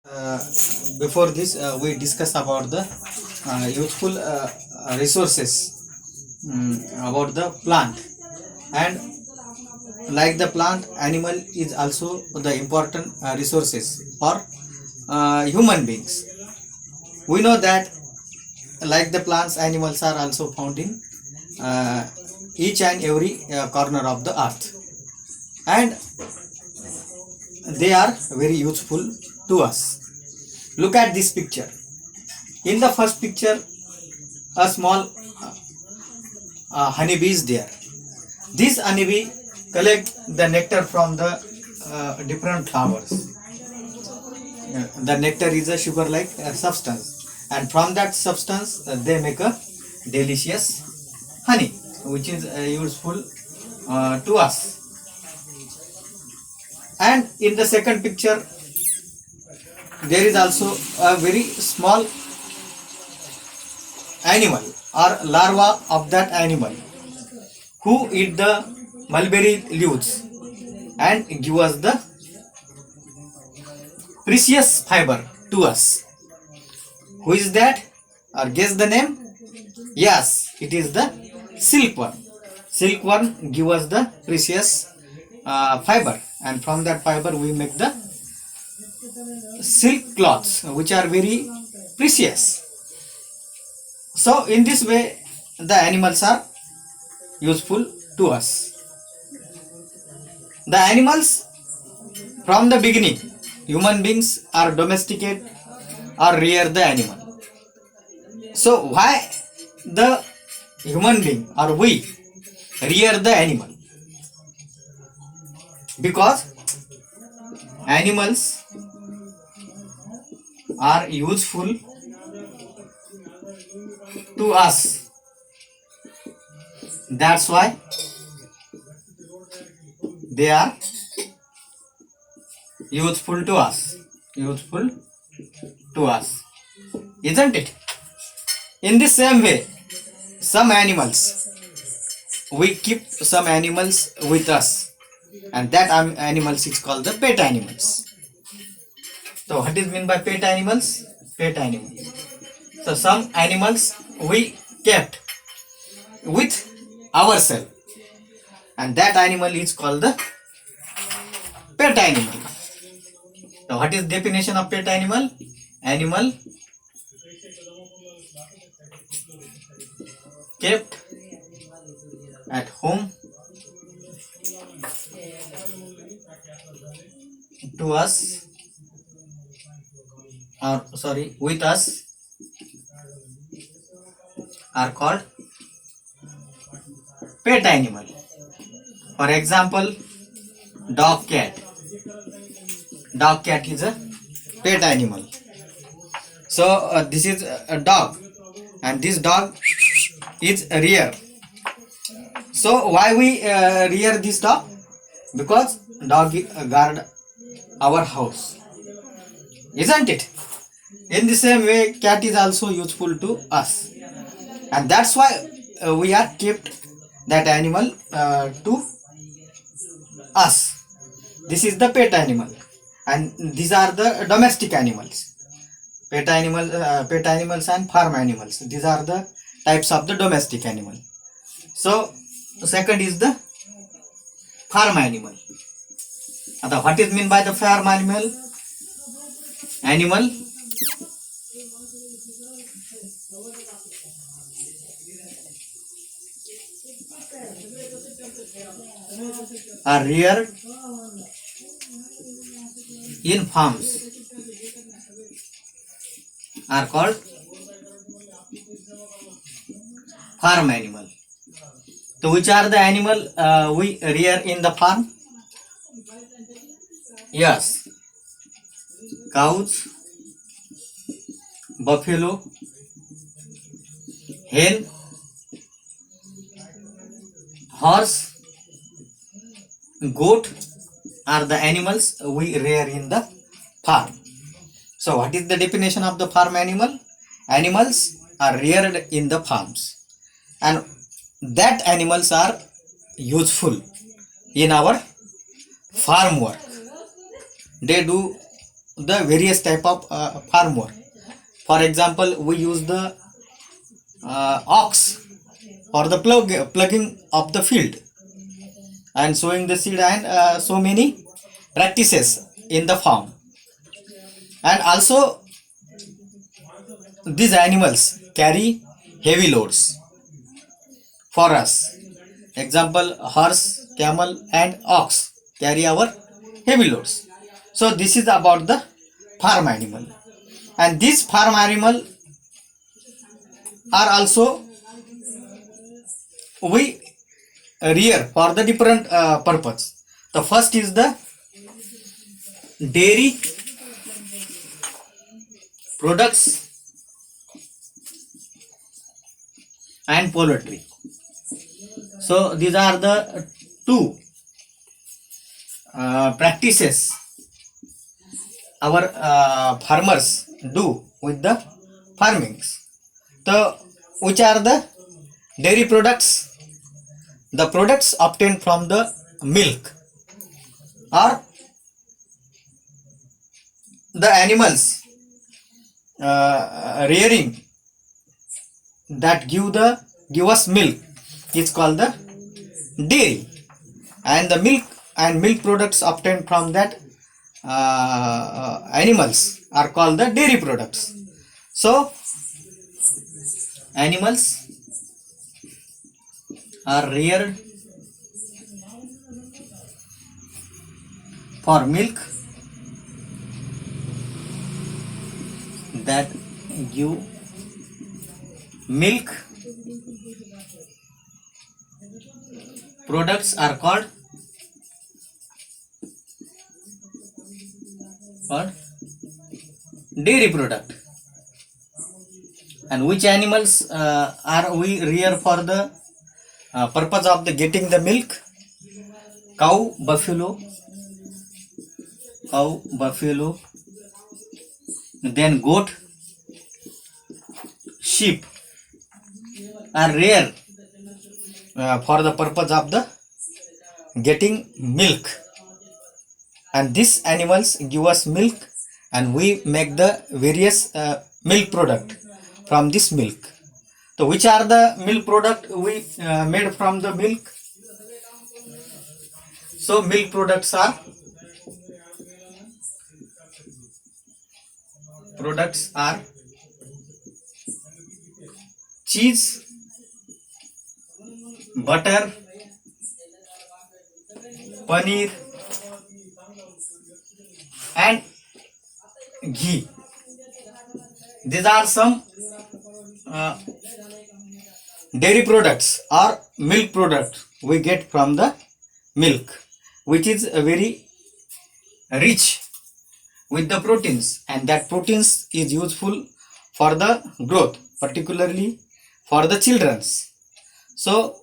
Uh, Before this, we discuss about the useful resources about the plant, and like the plant, animal is also the important resources for human beings. We know that like the plants, animals are also found in uh, each and every corner of the earth, and they are very useful to us. Look at this picture. In the first picture, a small honeybee is there. This honeybee collect the nectar from the different flowers. The nectar is a sugar-like substance, and from that substance they make a delicious honey, which is useful to us. And in the second picture, there is also a very small animal or larva of that animal who eat the mulberry leaves and give us the precious fiber to us. Who is that? Or guess the name? Yes, it is the silkworm. Silkworm give us the precious fiber, and from that fiber we make the silk cloths, which are very precious. So in this way, the animals are useful to us. The animals, from the beginning, human beings are domesticate or rear the animal. So why the human being or we rear the animal? Because animals are useful to us. That's why they are useful to us. Useful to us, isn't it? In the same way, some animals, we keep some animals with us, and that animals is called the pet animals. So what is meant by pet animals? Pet animals. So some animals we kept with ourselves, and that animal is called the pet animal. So what is definition of pet animal? Animal kept at home to us, or sorry, with us, are called pet animal. For example, dog cat. Dog cat is a pet animal. So this is a dog, and this dog is rear. So why we rear this dog? Because dog guard our house, isn't it? In the same way, cat is also useful to us, and that's why we are kept that animal to us. This is the pet animal, and these are the domestic animals. Pet animals and farm animals. These are the types of the domestic animal. So second is the farm animal. Now, what is mean by the farm animal? Animal are reared in farms, are called farm animal. So which are the animal we rear in the farm? Yes, cows, buffalo, hen, horse, goat are the animals we rear in the farm. So what is the definition of the farm animal? Animals are reared in the farms, and that animals are useful in our farm work. They do the various type of farm work. For example, we use the ox for the plugging of the field and sowing the seed, and so many practices in the farm. And also these animals carry heavy loads for us. Example, horse, camel and ox carry our heavy loads. So this is about the farm animal, and these farm animal are also we rear for the different purpose. The first is the dairy products and poultry. So these are the two practices our farmers do with the farmings. So which are the dairy products? The products obtained from the milk, or the animals rearing that give us milk is called the dairy, and the milk products obtained from that animals are called the dairy products. So animals are reared for milk that give milk products are called dairy product. And which animals are we rear for the purpose of the getting the milk? Cow, buffalo, then goat, sheep are rare for the purpose of the getting milk, and these animals give us milk, and we make the various milk product from this milk. So which are the milk product we made from the milk? So milk products are cheese, butter, paneer and ghee. These are some dairy products or milk products we get from the milk, which is very rich with the proteins, and that proteins is useful for the growth, particularly for the children's. So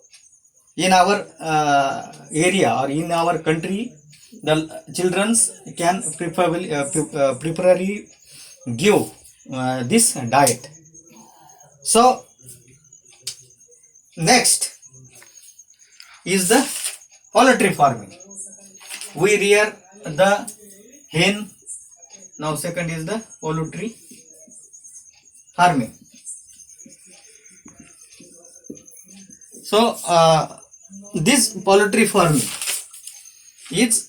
in our area or in our country, the children's can preferably give this diet. So next is the poultry farming. We rear the hen. Now second is the poultry farming. So this poultry farming is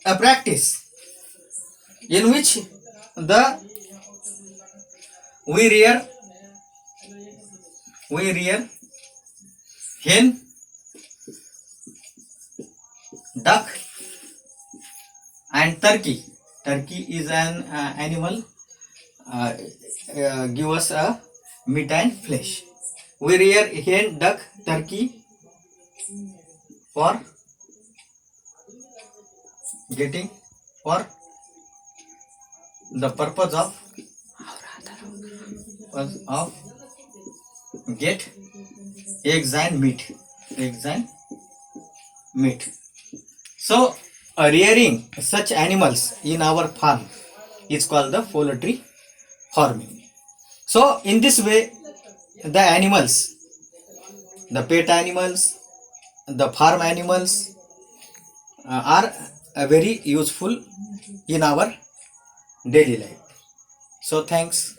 a practice in which we rear hen, duck and turkey. Turkey is an animal give us a meat and flesh. We rear hen, duck, turkey for the purpose of get eggs and meat. So rearing such animals in our farm is called the poultry farming. So in this way, the animals, the pet animals, the farm animals are very useful in our daily life. So thanks.